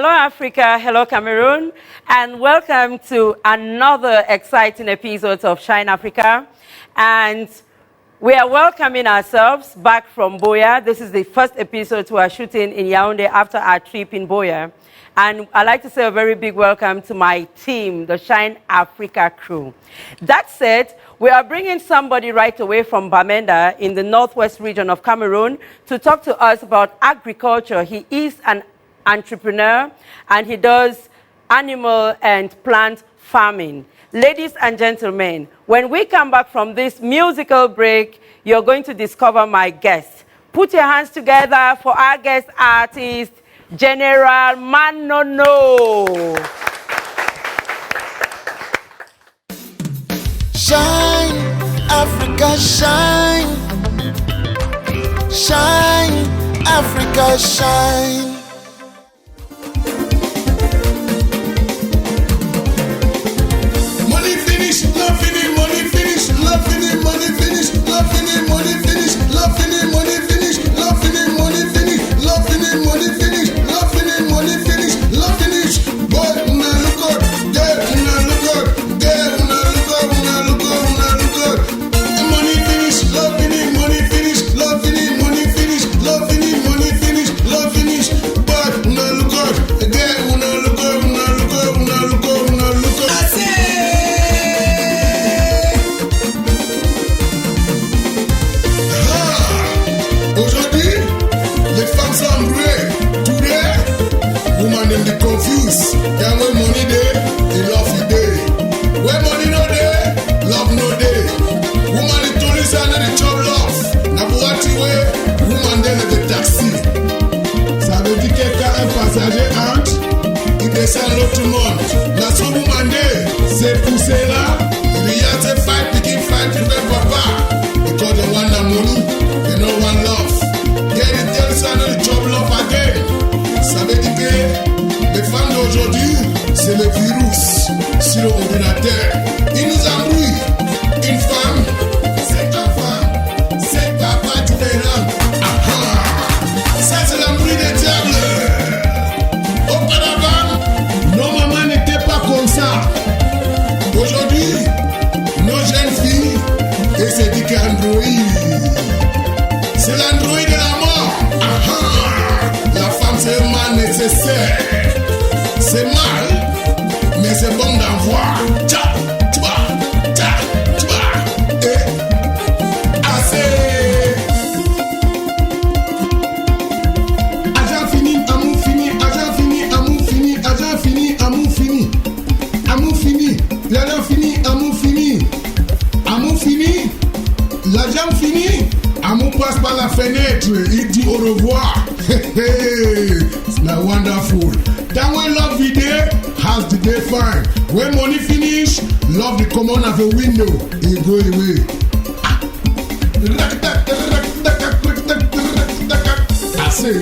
Hello, Africa. Hello, Cameroon. And welcome to another exciting episode of Shine Africa. And we are welcoming ourselves back from Boya. This is the first episode we are shooting in Yaoundé after our trip in Boya. And I'd like to say a very big welcome to my team, the Shine Africa crew. That said, we are bringing somebody right away from Bamenda in the northwest region of Cameroon to talk to us about agriculture. He is an entrepreneur and he does animal and plant farming. Ladies and gentlemen, when we come back from this musical break, you're going to discover my guest. Put your hands together for our guest artist, General Manono. Shine, Africa, shine. Shine, Africa, shine. Money finish, love finish, money finish, love finish, money finish, love finish, money finish, love finish, money finish, love finish, money finish, love finish, money finish, love finish, money finish, love finish. Boy, una look good, girl, una look good, girl, una look good, una look good, una look good. Money finish, love finish, money finish, love finish, money finish, love finish, money finish, love finish. Boy, una look good, girl, una look good, una look good, una look good, una look good. Aujourd'hui, les femmes sont embrouillées. Today, women them dey confused. Yeah, when money dey, they love you dey. When money no dey, love no dey. Woman dey tourist and dey chop love. Na Bugatti way, woman dem dey taxi. Ça veut dire que quand un passager entre, il descend l'autre monde. La seule woman dey, c'est pousser là. Il y a ces fight, picking fight, tu fais papa. Because they want the money, they don't want love. Get it, tell ça de job love again. Ça veut dire que les femmes d'aujourd'hui, c'est le virus sur l'ordinateur. Ils nous embrouillent. Une femme, c'est ta femme, c'est ta femme différente. Ça, c'est l'embrouille des diables. Auparavant, nos mamans n'étaient pas comme ça. Aujourd'hui, nos jeunes filles, et c'est dit qu'Android. C'est l'Android de la mort. La femme, c'est un mal nécessaire. C'est mal, mais c'est bon d'en voir. Tcha, tcha, tcha, tcha. Et assez. Agent fini, amour fini, agent fini, amour fini, agent fini, amour fini. Amour fini, l'argent fini, amour fini. Amour fini, l'argent fini. Amour passe par la fenêtre, il dit au revoir. It's not wonderful. That way love the day, has the day fine. When money finish, love the come on of a window, it go away. I say,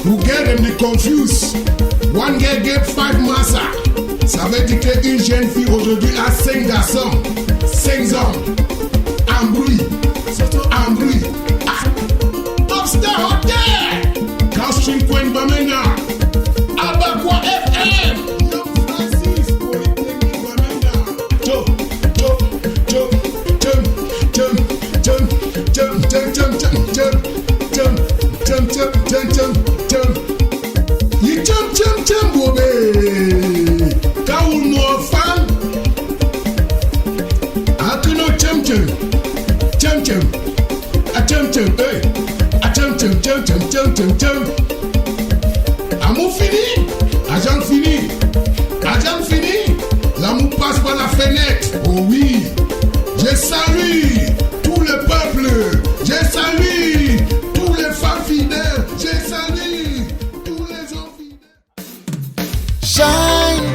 who get them the confused. One girl get 5 massa. Ça veut dire qu'une jeune fille aujourd'hui a 5 garçons, 5 hommes. Embrouille, embrouille. Upstar Hotel, Castring Point Bamena, Abakwa FM, Young Francis, Polytechnique Bamena. Jump, jump, jump, jump, jump, jump, jump, jump, jump, jump, jump, jump, jump, jump, jump, jump, jump. You jump, jump, jump, bobe. Kaoul no fan. Akuno jump, jump. Chum chum, a chum chum, hey, a chum chum chum chum chum chum chum. Amour fini, agent fini, agent fini. L'amour passe par la fenêtre. Oh oui, je salue tout le peuple, je salue tous les femmes fidèles, je salue tous les hommes fidèles. Shine,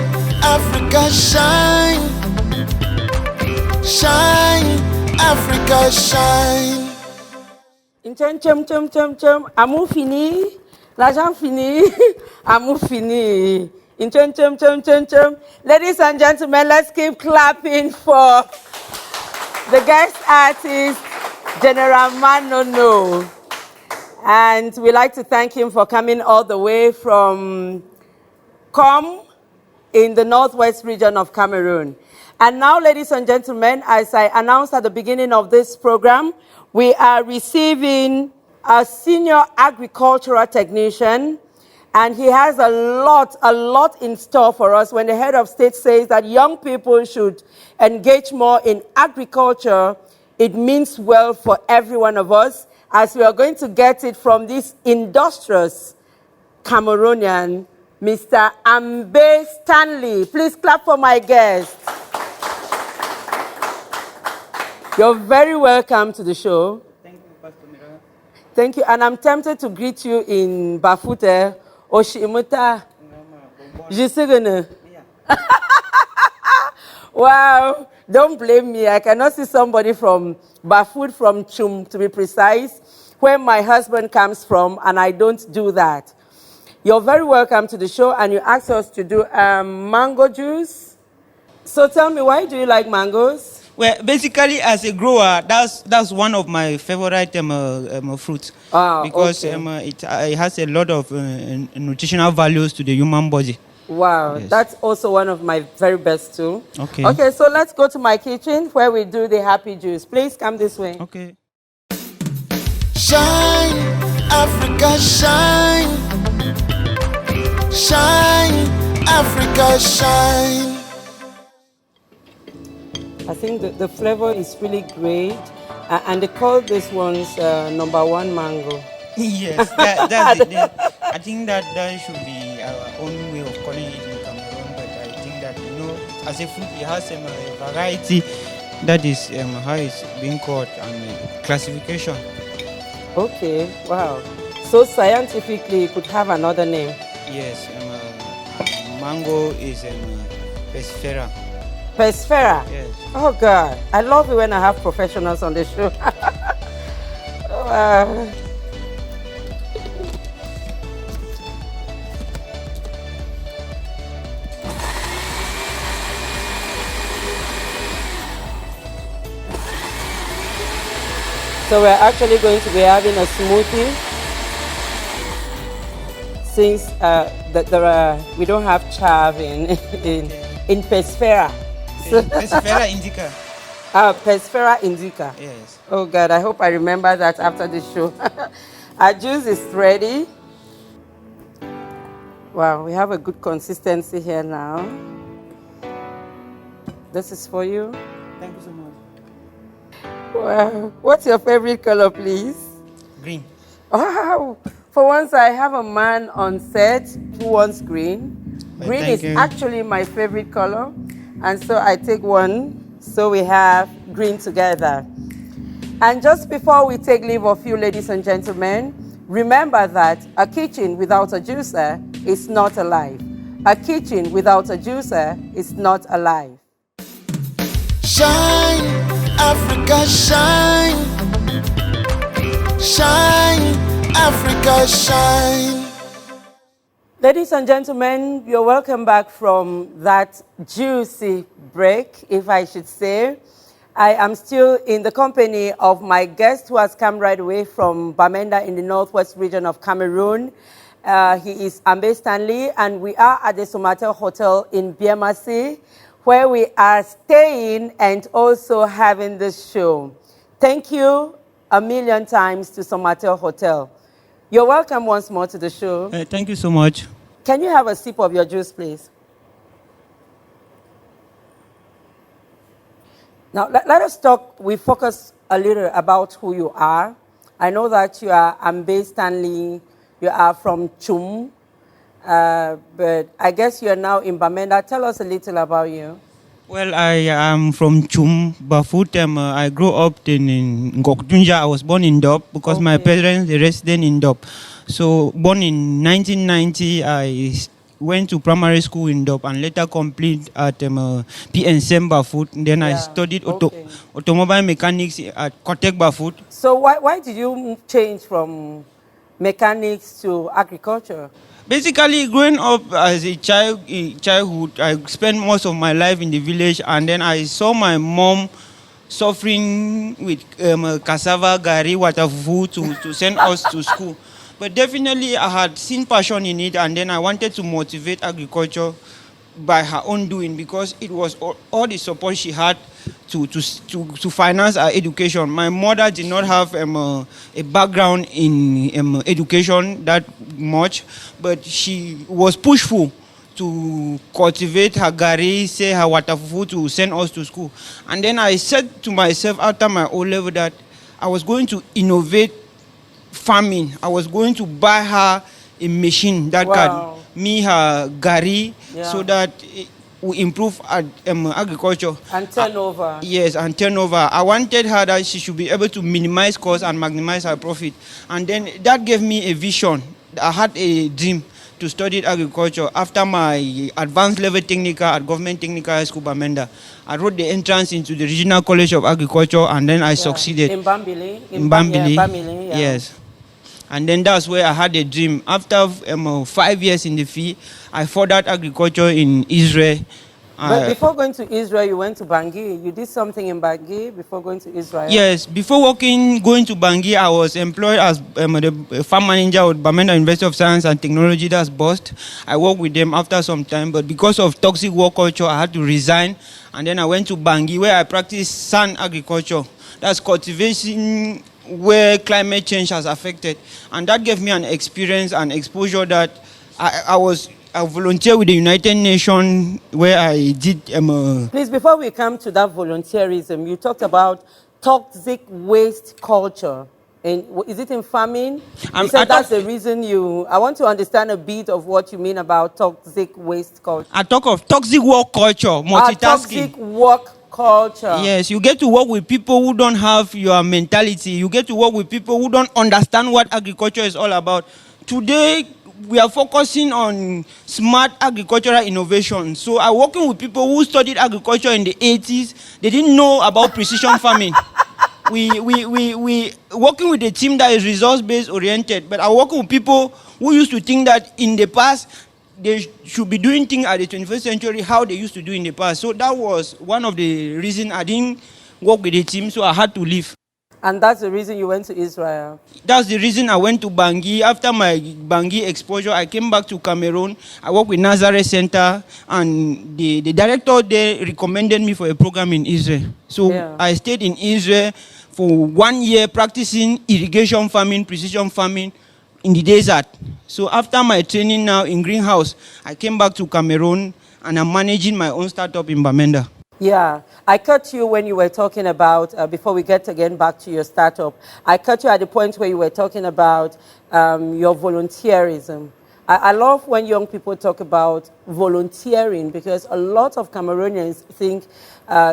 Africa, shine, shine. Africa shine. Amour fini, l'argent fini, amour fini. Ladies and gentlemen, let's keep clapping for the guest artist, General Manono. And we'd like to thank him for coming all the way from Com in the northwest region of Cameroon. And now, ladies and gentlemen, as I announced at the beginning of this program, we are receiving a senior agricultural technician, and he has a lot in store for us when the head of state says that young people should engage more in agriculture. It means well for every one of us, as we are going to get it from this industrious Cameroonian, Mr. Ambe Standly. Please clap for my guest. You're very welcome to the show. Thank you, Pastor Mira. Thank you. And I'm tempted to greet you in Bafute, Oshimuta, Jisugunu. Wow, don't blame me. I cannot see somebody from Bafut, from Chum, to be precise, where my husband comes from, and I don't do that. You're very welcome to the show, and you asked us to do mango juice. So tell me, why do you like mangoes? Well, basically, as a grower, that's one of my favorite fruits because okay. It has a lot of nutritional values to the human body. Wow, yes. That's also one of my very best too. Okay. Okay, so let's go to my kitchen where we do the happy juice. Please come this way. Okay. Shine, Africa, shine. Shine, Africa, shine. I think the flavor is really great. And they call this one's #1 mango. Yes, that's it. I think that should be our own way of calling it in Cameroon. But I think that, as a fruit, it has a variety. That is how it's being called and classification. Okay, wow. So scientifically, it could have another name. Yes, mango is Pesifera. Pesifera? Yes. Oh, God. I love it when I have professionals on the show. Wow. So we're actually going to be having a smoothie, since we don't have chav in Pesifera. Pesifera indica. Pesifera indica. Yes. Oh God, I hope I remember that after the show. Our juice is ready. Wow, we have a good consistency here now. This is for you. Thank you so much. Wow. What's your favorite color, please? Green. Wow. For once, I have a man on set who wants green. Green is actually my favorite color. And so I take one. So we have green together. And just before we take leave of you, ladies and gentlemen, remember that a kitchen without a juicer is not alive. A kitchen without a juicer is not alive. Shine, Africa, shine. Shine, Africa, shine. Ladies and gentlemen, you're welcome back from that juicy break, if I should say. I am still in the company of my guest who has come right away from Bamenda in the northwest region of Cameroon. He is Ambe Standly, and we are at the Somatel Hotel in Biemasi, where we are staying and also having this show. Thank you a million times to Somatel Hotel. You're welcome once more to the show. Thank you so much. Can you have a sip of your juice, please? Now, let us talk. We focus a little about who you are. I know that you are Ambe Standly. You are from Chum. But I guess you are now in Bamenda. Tell us a little about you. Well, I am from Chum, Bafut. I grew up in Ngoktunja. I was born in Dop because my parents are resident in Dop. So, born in 1990, I went to primary school in Dop and later complete at PNSM Bafut. Then I studied automobile mechanics at Kotek Bafut. So, why did you change from mechanics to agriculture? Basically, growing up as a childhood, I spent most of my life in the village, and then I saw my mom suffering with cassava, gari, watafu to send us to school. But definitely I had seen passion in it, and then I wanted to motivate agriculture by her own doing, because it was all the support she had to finance our education. My mother did not have a background in education that much, but she was pushful to cultivate her gari, say her watafufu, to send us to school. And then I said to myself after my O level that I was going to innovate farming. I was going to buy her a machine that Wow. can me her gari, Yeah. so that it will improve agriculture. And turnover. Yes, and turnover. I wanted her that she should be able to minimize cost and maximize her profit. And then that gave me a vision. I had a dream to study agriculture. After my advanced level technical at Government Technical High School, Bamenda, I wrote the entrance into the Regional College of Agriculture, and then I succeeded. In Bambili? In Bambili. Yeah, Bambili, yeah. Yes. And then that's where I had a dream. After 5 years in the field, I furthered agriculture in Israel. But before going to Israel, you went to Bangui. You did something in Bangui before going to Israel? Yes, before going to Bangui, I was employed as the farm manager at Bamenda University of Science and Technology, that's BUST. I worked with them after some time, but because of toxic work culture, I had to resign. And then I went to Bangui, where I practiced sand agriculture. That's cultivation where climate change has affected. And that gave me an experience and exposure that I volunteered with the United Nations, where I did... Please, before we come to that volunteerism, you talked about toxic waste culture. Is it in farming? You said that's the reason I want to understand a bit of what you mean about toxic waste culture. I talk of toxic work culture, multitasking. Toxic work culture. Yes, you get to work with people who don't have your mentality. You get to work with people who don't understand what agriculture is all about. Today, we are focusing on smart agricultural innovation. So I'm working with people who studied agriculture in the 80s. They didn't know about precision farming. We working with a team that is resource-based oriented, but I'm working with people who used to think that in the past, they should be doing things at the 21st century how they used to do in the past. So that was one of the reasons I didn't work with the team, so I had to leave. And that's the reason you went to Israel? That's the reason I went to Bangui. After my Bangui exposure, I came back to Cameroon. I worked with Nazareth Center, and the director there recommended me for a program in Israel. So I stayed in Israel for 1 year practicing irrigation farming, precision farming in the desert. So after my training now in greenhouse, I came back to Cameroon, and I'm managing my own startup in Bamenda. Yeah, I cut you when you were talking about, before we get again back to your startup, I cut you at the point where you were talking about your volunteerism. I love when young people talk about volunteering, because a lot of Cameroonians think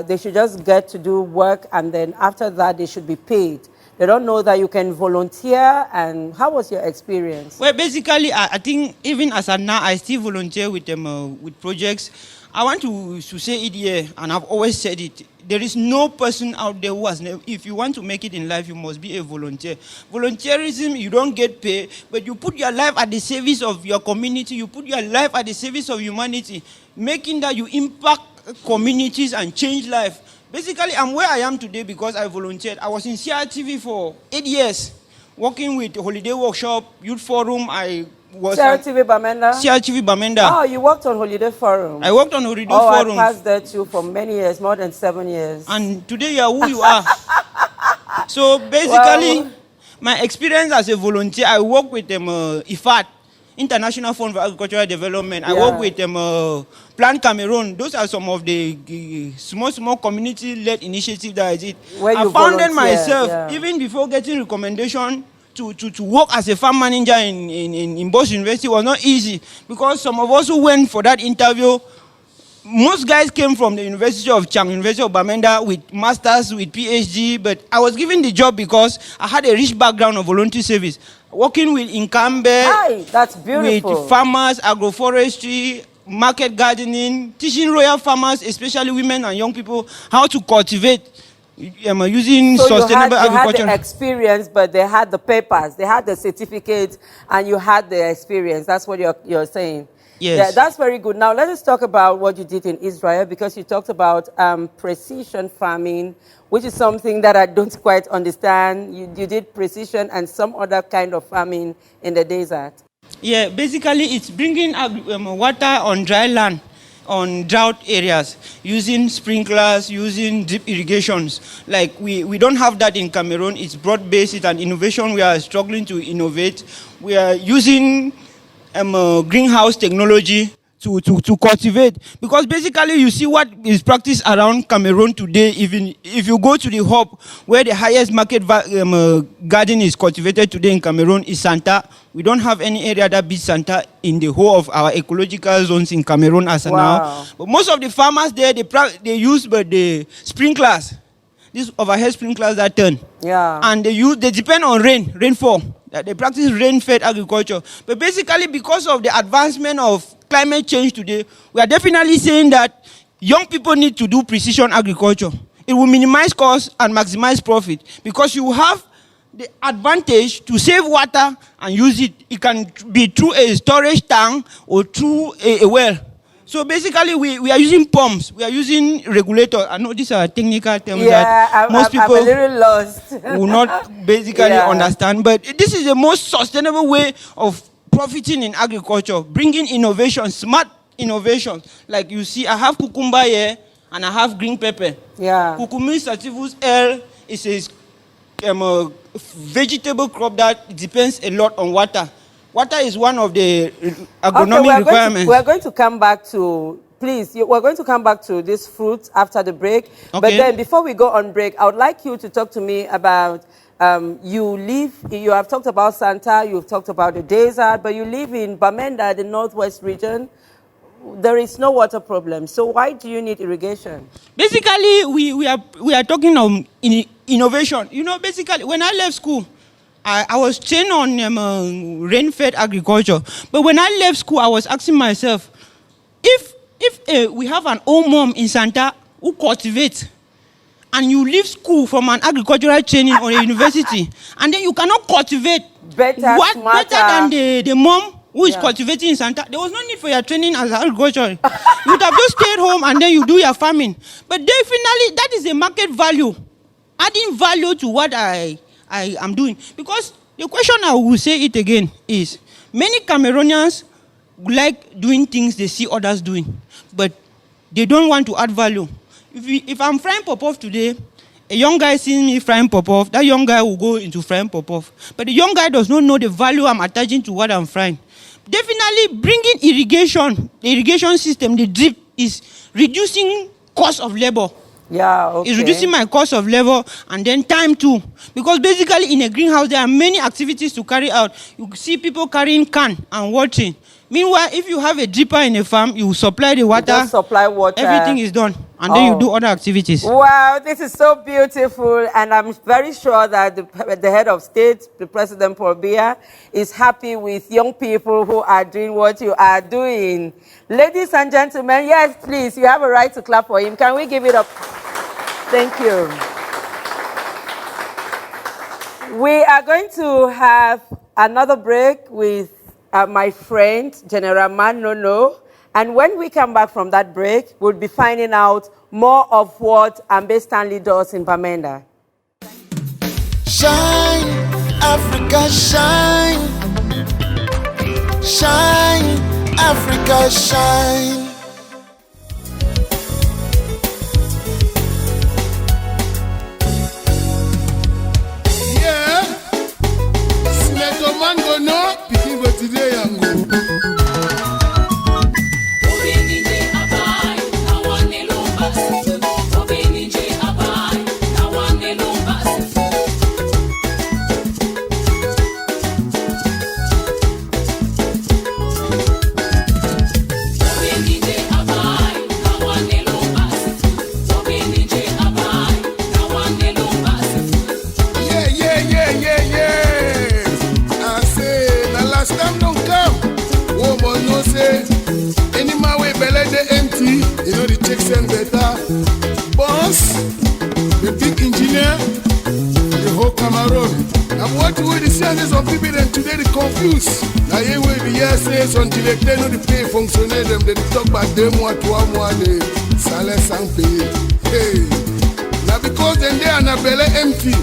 they should just get to do work, and then after that they should be paid. They don't know that you can volunteer. And how was your experience? Well, basically, I think even as of now, I still volunteer with projects. I want to say it here, and I've always said it. There is no person out there who has never... If you want to make it in life, you must be a volunteer. Volunteerism, you don't get paid, but you put your life at the service of your community. You put your life at the service of humanity, making that you impact communities and change life. Basically, I'm where I am today because I volunteered. I was in CRTV for 8 years, working with Holiday Workshop, Youth Forum. I was CRTV Bamenda? CRTV Bamenda. Oh, you worked on Holiday Forum. I worked on Holiday Forum. I passed there too for many years, more than 7 years. And today you are who you are. So basically, my experience as a volunteer, I work with IFAD, International Fund for Agricultural Development. I work with Plan Cameroon. Those are some of the small community-led initiatives that I did. I founded myself, even before getting recommendation, to work as a farm manager in Bosch University was not easy, because some of us who went for that interview, most guys came from the University of Chang, University of Bamenda, with masters, with PhD, but I was given the job because I had a rich background of voluntary service, working with Ambe, that's beautiful, with farmers, agroforestry, market gardening, teaching royal farmers, especially women and young people, how to cultivate using sustainable agriculture. You had the experience, but they had the papers, they had the certificates, and you had the experience. That's what you're saying. Yes. Yeah, that's very good. Now let us talk about what you did in Israel, because you talked about precision farming, which is something that I don't quite understand. You did precision and some other kind of farming in the desert. Yeah, basically it's bringing water on dry land, on drought areas, using sprinklers, using drip irrigations. Like we don't have that in Cameroon. It's broad-based. It's an innovation we are struggling to innovate. We are using greenhouse technology to cultivate, because basically you see what is practiced around Cameroon today. Even if you go to the hub where the highest market garden is cultivated today in Cameroon is Santa. We don't have any area that beats Santa in the whole of our ecological zones in Cameroon as of now. But most of the farmers there, they use the sprinklers, these overhead sprinklers that turn. Yeah. And they depend on rainfall. They practice rain-fed agriculture. But basically, because of the advancement of climate change today, we are definitely saying that young people need to do precision agriculture. It will minimize costs and maximize profit, because you have the advantage to save water and use it. It can be through a storage tank or through a well. So basically, we are using pumps, we are using regulators. I know these are technical terms that most people I'm a little lost. will not basically understand. But this is the most sustainable way of profiting in agriculture, bringing innovation, smart innovation. Like you see, I have cucumber here and I have green pepper. Yeah. Cucumis sativus L is a vegetable crop that depends a lot on water. Water is one of the agronomic requirements. We're going to come back to, please, we're going to come back to this fruit after the break. Okay. But then before we go on break, I would like you to talk to me about, you have talked about Santa, you've talked about the desert, but you live in Bamenda, the northwest region. There is no water problem. So why do you need irrigation? Basically, we are talking on innovation. You know, basically, when I left school, I was trained on rain-fed agriculture. But when I left school, I was asking myself, if we have an old mom in Santa who cultivates, and you leave school from an agricultural training or a university, and then you cannot cultivate better than the mom who is cultivating in Santa, there was no need for your training as agriculture. You would have just stayed home and then you do your farming. But definitely, that is a market value, adding value to what I am doing. Because the question I will say it again is, many Cameroonians like doing things they see others doing, but they don't want to add value. If I'm frying pop-off today, a young guy sees me frying pop-off, that young guy will go into frying pop-off. But the young guy does not know the value I'm attaching to what I'm frying. Definitely bringing irrigation, the irrigation system, the drip, is reducing cost of labor. Yeah, okay. It's reducing my cost of labor and then time too. Because basically in a greenhouse, there are many activities to carry out. You see people carrying can and watering. Meanwhile, if you have a dripper in a farm, you supply the water. You just supply water. Everything is done. And then you do other activities. Wow, this is so beautiful. And I'm very sure that the head of state, the President Paul Biya, is happy with young people who are doing what you are doing. Ladies and gentlemen, yes, please, you have a right to clap for him. Can we give it up? Thank you. We are going to have another break with my friend, General Man Nono. And when we come back from that break, we'll be finding out more of what Ambe Standly does in Bamenda. Shine, Africa, shine. Shine, Africa, shine. Yeah, Senator Mango no, picking go today and go. You know the checks and better. Boss, the big engineer, the whole Cameroon. Now what we the scientists of people then today they confused. Now here we the year says until they know the pay functionary them, they talk about them what they salaire sans payer. Hey. Now because then they are na belly empty.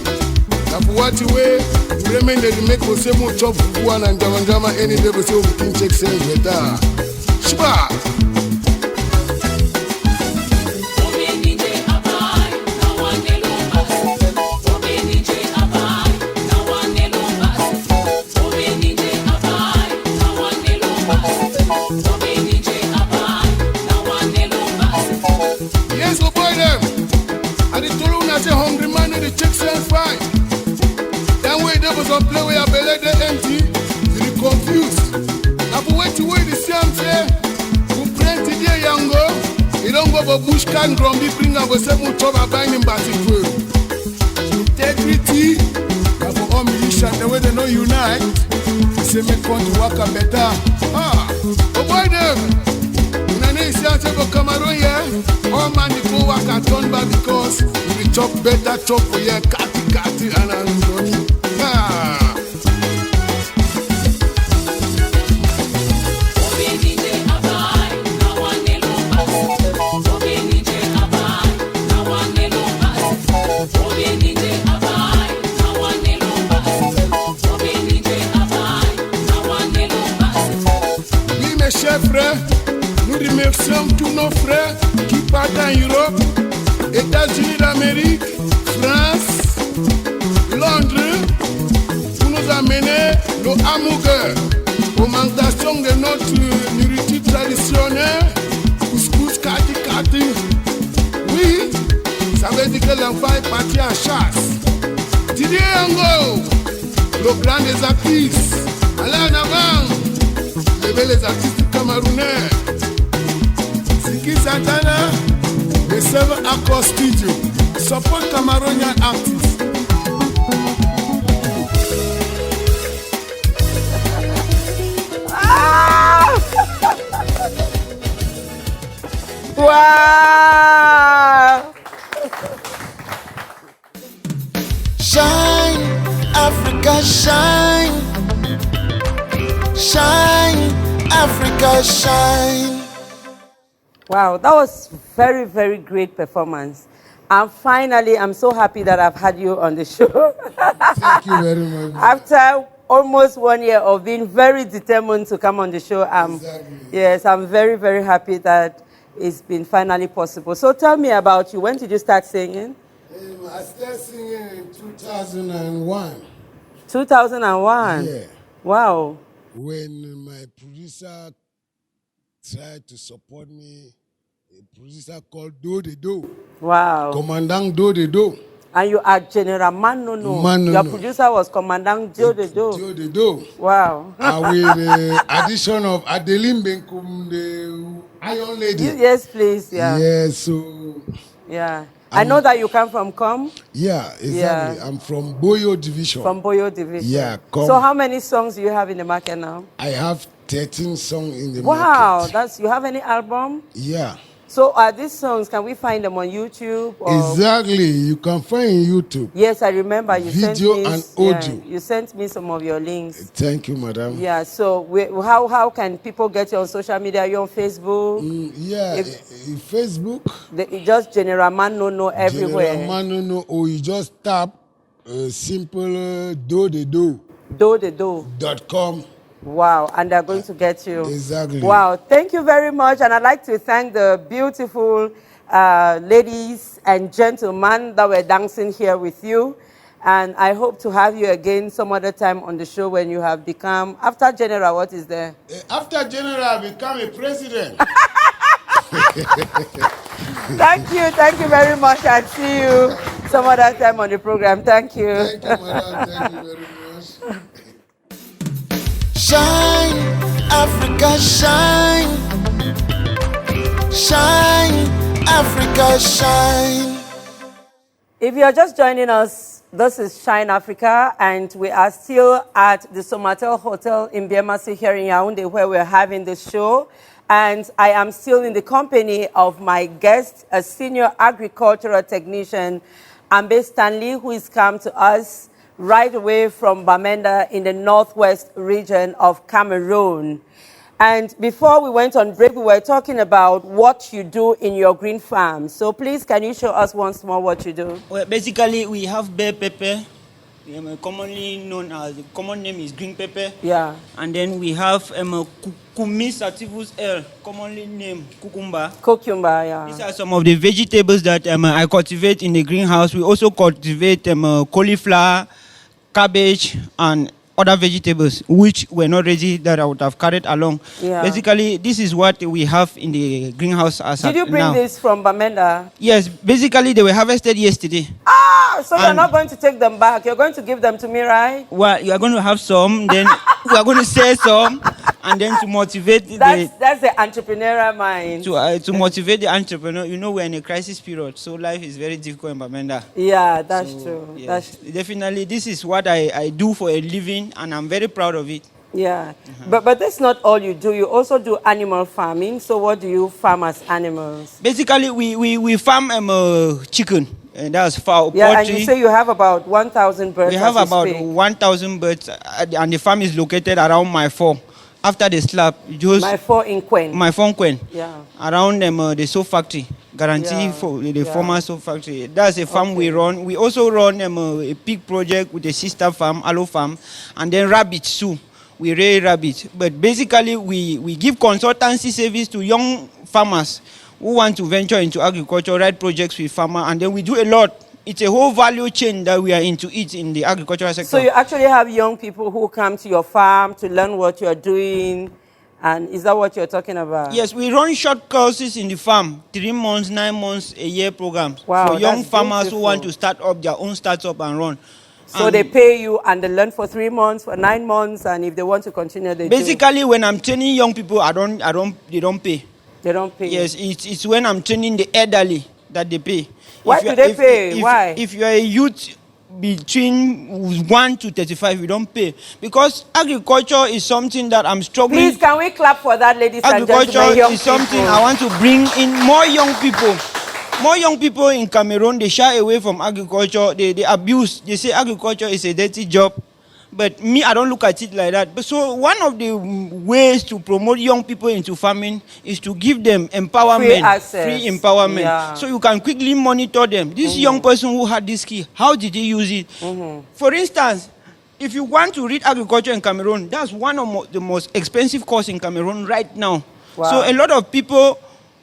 Now for what way we remain they make for same chop one and drama any day we say we can check same better. Shba. Yes, go boy them. And the Tolu na say hungry man no the check sense fine. Then way they was on play where your belly they empty, you confused. Now for wait to wait the same say, who pray today young go, he don't go for bush can drum, be bring up a seven trouble buying him back in food. Integrity, now for all musicians the way they know unite, they say make fun to work a better. Ah, go boy them. Go Cameroon here, all man the go work and turn back because we chop better chop for here, kati and I'm ah. Oui mes chers frères, nous remercions tous nos frères qui partent en Europe, États-Unis d'Amérique, France, Londres, pour nous amener le hamburger, augmentation de notre nourriture traditionnelle, couscous, kati. Oui, ça veut dire que l'enfant est parti en chasse. Didier Ango, le grand des artistes, allez en avant, levez les artistes camerounais. Siki Santana, the 7 Accord Studio, support Cameroonian artists. Wow! Shine, Africa, shine. Shine, Africa, shine. Wow, that was very, very great performance. And finally, I'm so happy that I've had you on the show. Thank you very much. After almost 1 year of being very determined to come on the show, Exactly. yes, I'm very, very happy that it's been finally possible. So tell me about you. When did you start singing? I started singing in 2001. 2001? Yeah. Wow. When my producer tried to support me, a producer called Do the Do. Wow. Commandant Do the Do. And you are General Manono. Manono. Your producer was Commandant Jodedo. Do the Do. Wow. And with the addition of Adeline Benkum, the Iron Lady. Yes, please. Yeah. Yeah, so. Yeah. I know that you come from Com. Yeah, exactly. Yeah. I'm from Boyo Division. From Boyo Division. Yeah, Com. So how many songs do you have in the market now? I have 13 songs in the Wow. market. You have any album? Yeah. So are these songs, can we find them on YouTube? Or? Exactly. You can find in YouTube. Yes, I remember you sent Video me. and audio. Yeah, you sent me some of your links. Thank you, madam. Yeah, so how can people get you on social media? Are you on Facebook? Yeah, in Facebook. Just General Manono everywhere. General Manono, or you just tap simple do Do.com. Wow, and they're going to get you. Exactly. Wow, thank you very much. And I'd like to thank the beautiful ladies and gentlemen that were dancing here with you. And I hope to have you again some other time on the show when you have become, after General, what is there? After General, I become a president. Thank you very much. And see you some other time on the program. Thank you. Thank you, madam. Thank you very much. Shine, Africa, shine. Shine, Africa, shine. If you're just joining us, this is Shine Africa, and we are still at the Somatel Hotel in Biemasi here in Yaoundé, where we're having this show. And I am still in the company of my guest, a senior agricultural technician, Ambe Standly, who has come to us right away from Bamenda in the northwest region of Cameroon. And before we went on break, we were talking about what you do in your green farm. So please, can you show us once more what you do? Well, basically, we have bell pepper, commonly known as, the common name is green pepper. Yeah. And then we have Cucumis sativus L, commonly named cucumber. Cucumber, yeah. These are some of the vegetables that I cultivate in the greenhouse. We also cultivate cauliflower, cabbage, and other vegetables which were not ready that I would have carried along. Yeah. Basically, this is what we have in the greenhouse as Did you bring now. this from Bamenda? Yes, basically they were harvested yesterday. So you're not going to take them back. You're going to give them to me, right? Well, you are going to have some, then we are going to sell some, and then to motivate That's the entrepreneurial mind. to motivate the entrepreneur. You know, we're in a crisis period, so life is very difficult in Bamenda. Yeah, that's So, true. yes, That's definitely, this is what I do for a living, and I'm very proud of it. yeah. But that's not all you do. You also do animal farming. So what do you farm as animals? Basically, we farm chicken, and that's fowl, Yeah, and poultry. you say you have about 1,000 birds. We have as you about speak. 1,000 birds, and the farm is located around my farm. After the slab, just My 4 in Quen. my farm Quen, Yeah. around the soap factory, guarantee Yeah, for the yeah. former soap factory. That's a farm we run. We also run a pig project with a sister farm, Aloe Farm, and then rabbits too. We raise rabbits. But basically, we give consultancy service to young farmers who want to venture into agriculture, write projects with farmers, and then we do a lot. It's a whole value chain that we are into it in the agricultural sector. So you actually have young people who come to your farm to learn what you're doing. And is that what you're talking about? Yes, we run short courses in the farm, 3 months, 9 months, a year programs Wow, for young that's farmers who want beautiful. to start up their own startup and run. So And they pay you and they learn for 3 months, for 9 months, and if they want to continue, they do. basically, when I'm training young people, they don't pay. They don't pay. Yes, it's when I'm training the elderly that they pay. Why do they pay? Why? If you are a youth between 1 to 35, you don't pay, because agriculture is something that I'm struggling. Please, can we clap for that, ladies and gentlemen? Agriculture Young is something people. I want to bring in more young people. More young people in Cameroon, they shy away from agriculture. They abuse. They say agriculture is a dirty job. But me, I don't look at it like that. But so one of the ways to promote young people into farming is to give them empowerment, Free access. free empowerment, Yeah. so you can quickly monitor them. This young person who had this skill, how did he use it? For instance, if you want to read agriculture in Cameroon, that's one of the most expensive courses in Cameroon right now. Wow. So a lot of people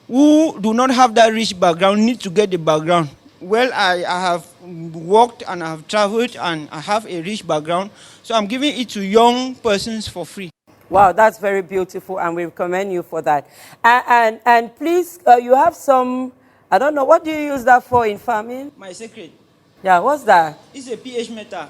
who do not have that rich background need to get the background. Well, I have worked and I have traveled and I have a rich background, so I'm giving it to young persons for free. Wow, that's very beautiful, and we commend you for that. And please, you have some, I don't know, what do you use that for in farming? My secret, Yeah, what's that? it's a pH meter.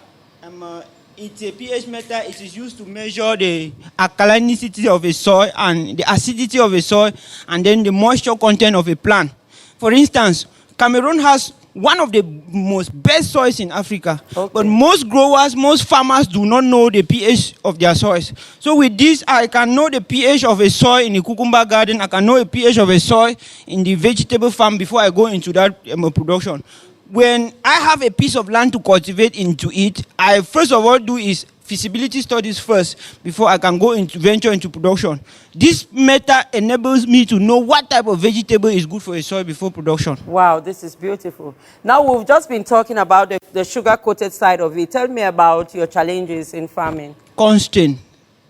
It's a pH meter. It is used to measure the alkalinicity of a soil and the acidity of a soil, and then the moisture content of a plant. For instance, Cameroon has one of the most best soils in Africa. Okay. But most growers, most farmers do not know the pH of their soils. So with this, I can know the pH of a soil in the cucumber garden. I can know the pH of a soil in the vegetable farm before I go into that production. When I have a piece of land to cultivate into it, I first of all do is feasibility studies first before I can go into venture into production. This method enables me to know what type of vegetable is good for a soil before production. Wow, this is beautiful. Now, we've just been talking about the sugar-coated side of it. Tell me about your challenges in farming. Constraint,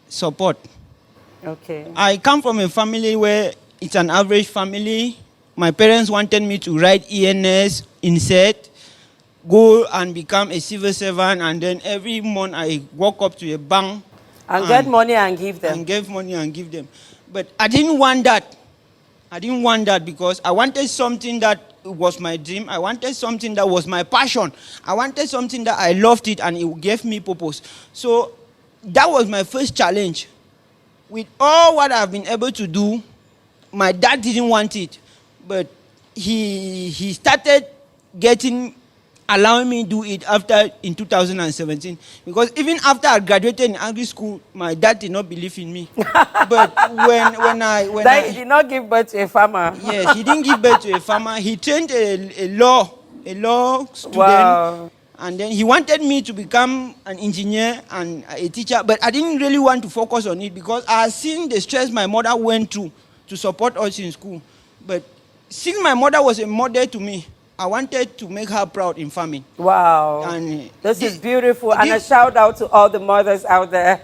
support. Okay. I come from a family where it's an average family. My parents wanted me to write ENS, insert, go and become a civil servant, and then every month I walk up to a bank And get money and give them. and give money and give them. But I didn't want that. I didn't want that because I wanted something that was my dream. I wanted something that was my passion. I wanted something that I loved it and it gave me purpose. So that was my first challenge. With all what I've been able to do, my dad didn't want it. But he started allowing me to do it in 2017. Because even after I graduated in agri school, my dad did not believe in me. But when He did not give birth to a farmer. yes, he didn't give birth to a farmer. He trained a law student. Wow. And then he wanted me to become an engineer and a teacher, but I didn't really want to focus on it because I had seen the stress my mother went through to support us in school. But since my mother was a model to me, I wanted to make her proud in farming. Wow. And this is beautiful. And a shout out to all the mothers out there.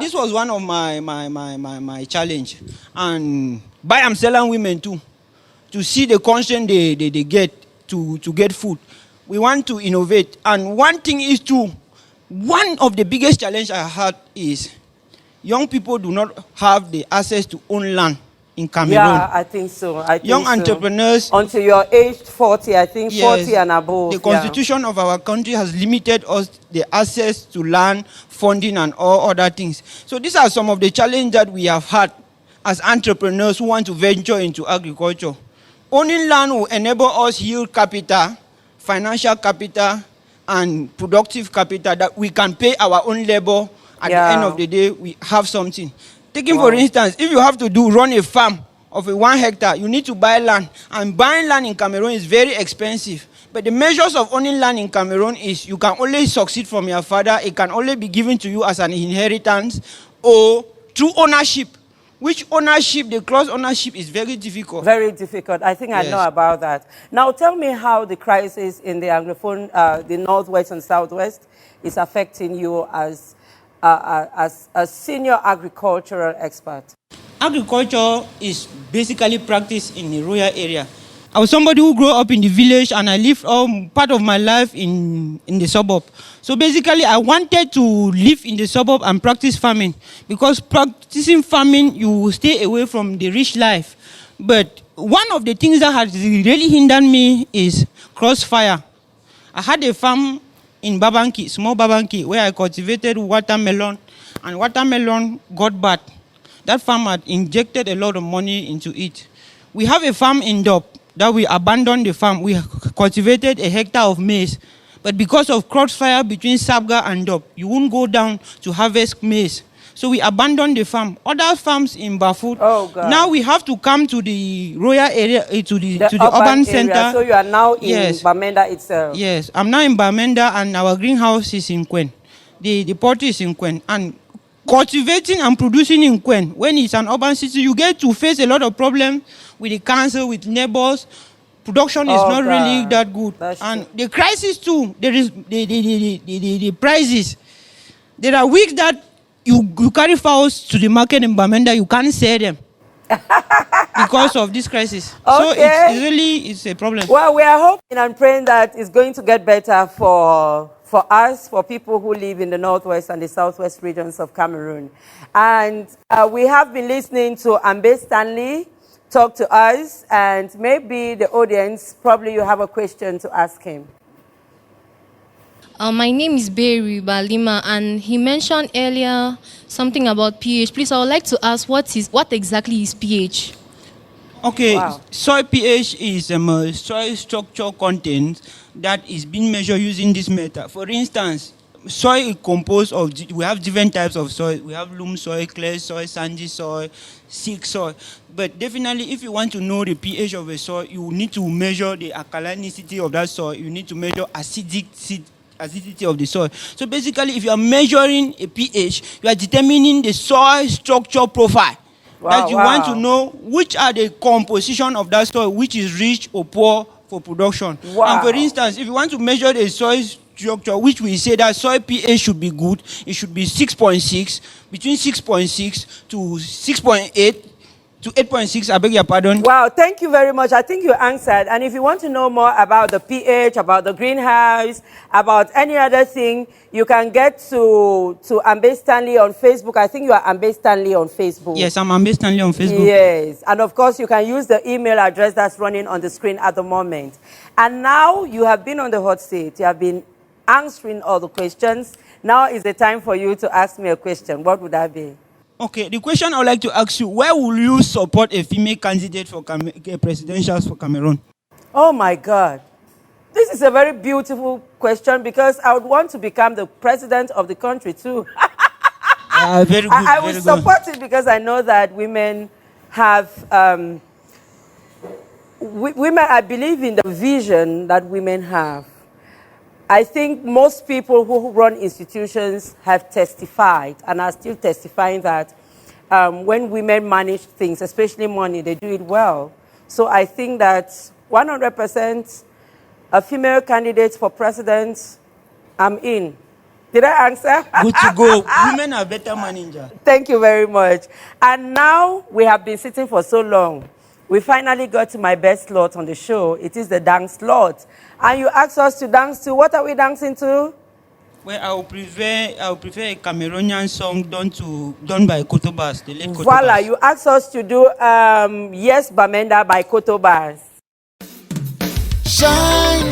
this was one of my challenge. And by I'm selling women too, to see the constant they get to get food. We want to innovate. And one thing is true. One of the biggest challenge I had is young people do not have the access to own land in Cameroon. Yeah, I think so. Young entrepreneurs. Until you're aged 40, I think, yes, 40 and above. The constitution of our country has limited us the access to land, funding, and all other things. So these are some of the challenges that we have had as entrepreneurs who want to venture into agriculture. Owning land will enable us yield capital, financial capital, and productive capital that we can pay our own labor. At the end of the day, we have something. Taking for instance, if you have to run a farm of 1 hectare, you need to buy land. And buying land in Cameroon is very expensive. But the measures of owning land in Cameroon is you can only succeed from your father. It can only be given to you as an inheritance or through ownership. Which ownership, the cross ownership is very difficult. Very difficult. I think I know about that. Now tell me how the crisis in the Anglophone, the Northwest and Southwest is affecting you as a senior agricultural expert. Agriculture is basically practiced in the rural area. I was somebody who grew up in the village and I lived part of my life in the suburb. So basically I wanted to live in the suburb and practice farming because practicing farming you will stay away from the rich life. But one of the things that has really hindered me is crossfire. I had a farm in Babanki, small Babanki, where I cultivated watermelon and watermelon got bad. That farm had injected a lot of money into it. We have a farm in Dop that we abandoned the farm. We cultivated 1 hectare of maize. But because of crossfire between Sabga and Dop, you won't go down to harvest maize. So we abandoned the farm. Other farms in Bafut, now we have to come to the royal area, to the urban center. So you are now in Bamenda itself? Yes, I'm now in Bamenda and our greenhouse is in Kwen. The poultry is in Kwen. And cultivating and producing in Kwen, when it's an urban city, you get to face a lot of problems with the council, with neighbors. Production is not really that good. And the crisis too, there is the prices. There are weeks that you carry fowls to the market in Bamenda, you can't sell them because of this crisis. So it's a problem. Well, we are hoping and praying that it's going to get better for us, for people who live in the Northwest and the Southwest regions of Cameroon. And we have been listening to Ambe Standly talk to us, and maybe the audience, probably you have a question to ask him. My name is Berry Balima, and he mentioned earlier something about pH. Please, I would like to ask what exactly is pH? Okay, soil pH is soil structure content that is being measured using this method. For instance, soil is composed of, we have different types of soil. We have loam soil, clay soil, sandy soil, silt soil. But definitely, if you want to know the pH of a soil, you need to measure the alkalinicity of that soil. You need to measure acidity of the soil. So basically, if you are measuring a pH, you are determining the soil structure profile. That you want to know which are the composition of that soil, which is rich or poor for production. And for instance, if you want to measure the soil structure, which we say that soil pH should be good, it should be 6.6, between 6.6 to 6.8 to 8.6, I beg your pardon. Wow, thank you very much. I think you answered. And if you want to know more about the pH, about the greenhouse, about any other thing, you can get to Ambe Standly on Facebook. I think you are Ambe Standly on Facebook. Yes, I'm Ambe Standly on Facebook. Yes. And of course, you can use the email address that's running on the screen at the moment. And now you have been on the hot seat. You have been answering all the questions. Now is the time for you to ask me a question. What would that be? Okay, the question I would like to ask you, where will you support a female candidate for presidentials for Cameroon? Oh my God. This is a very beautiful question because I would want to become the president of the country too. Very good. I would support it because I know that women have, women, I believe in the vision that women have. I think most people who run institutions have testified and are still testifying that when women manage things, especially money, they do it well. So I think that 100% a female candidate for president, I'm in. Did I answer? Good to go. Women are better manager. Thank you very much. And now we have been sitting for so long. We finally got to my best slot on the show. It is the dance slot. And you asked us to dance to. What are we dancing to? Well, I would prefer a Cameroonian song done by Kotobas, the late Kotobas. Voila, you asked us to do Yes Bamenda by Kotobas. Shine,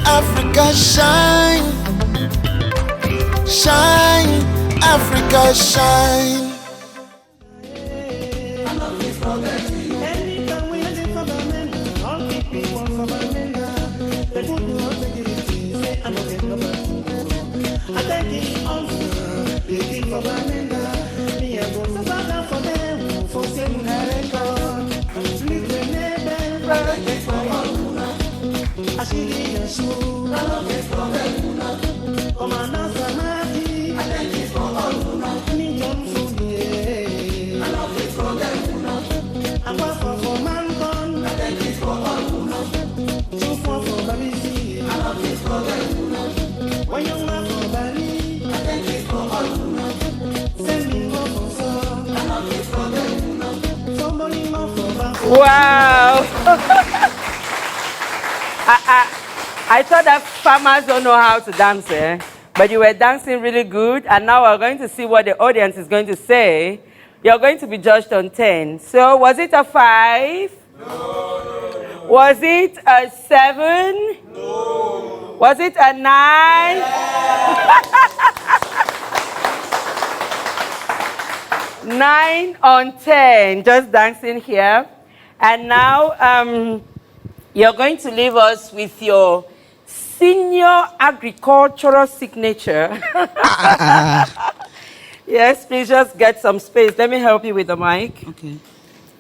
Africa, shine. Shine, Africa, shine. Wow. I thought that farmers don't know how to dance, eh? But you were dancing really good, and now we're going to see what the audience is going to say. You're going to be judged on 10. So was it a 5? No. Was it a 7? No. Was it a 9? Yes. 9 on 10, just dancing here. And now you're going to leave us with your senior agricultural signature. Yes, please just get some space. Let me help you with the mic. Okay.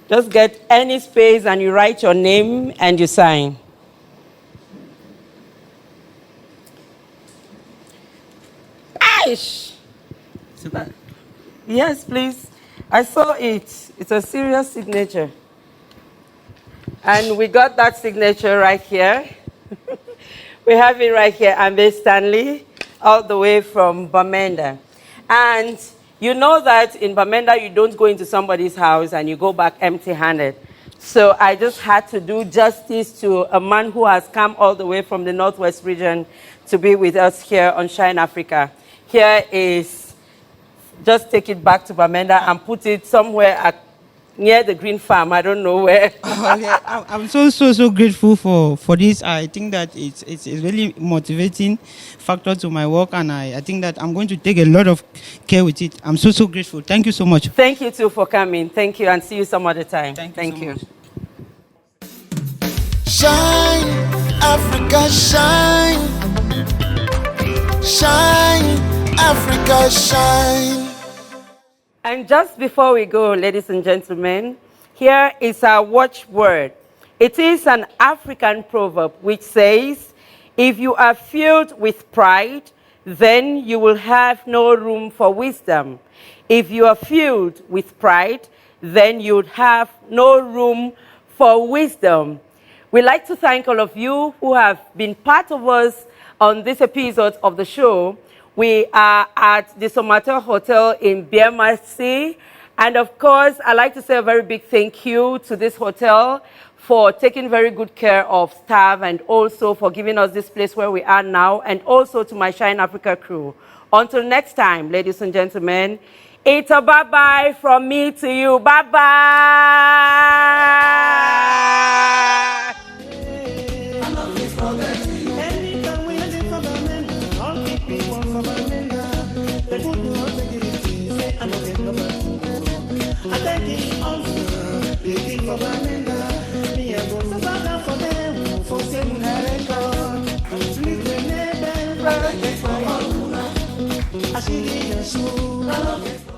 Just get any space and you write your name and you sign. Aish! Yes, please. I saw it. It's a serious signature. And we got that signature right here. We have it right here, Ambe Standly, all the way from Bamenda. And you know that in Bamenda, you don't go into somebody's house and you go back empty-handed. So I just had to do justice to a man who has come all the way from the Northwest region to be with us here on Shine Africa. Here is, just take it back to Bamenda and put it somewhere near the green farm. I don't know where. Okay. I'm so grateful for this. I think that it's a really motivating factor to my work, and I think that I'm going to take a lot of care with it. I'm so grateful. Thank you so much. Thank you too for coming. Thank you, and see you some other time. Thank you. Shine, Africa, shine. Shine, Africa, shine. And just before we go, ladies and gentlemen, here is our watchword. It is an African proverb which says, if you are filled with pride, then you will have no room for wisdom. If you are filled with pride, then you would have no room for wisdom. We'd like to thank all of you who have been part of us on this episode of the show. We are at the Somatel Hotel in Biermarsi. And of course, I'd like to say a very big thank you to this hotel for taking very good care of staff and also for giving us this place where we are now, and also to my Shine Africa crew. Until next time, ladies and gentlemen, it's a bye-bye from me to you. Bye-bye. I see the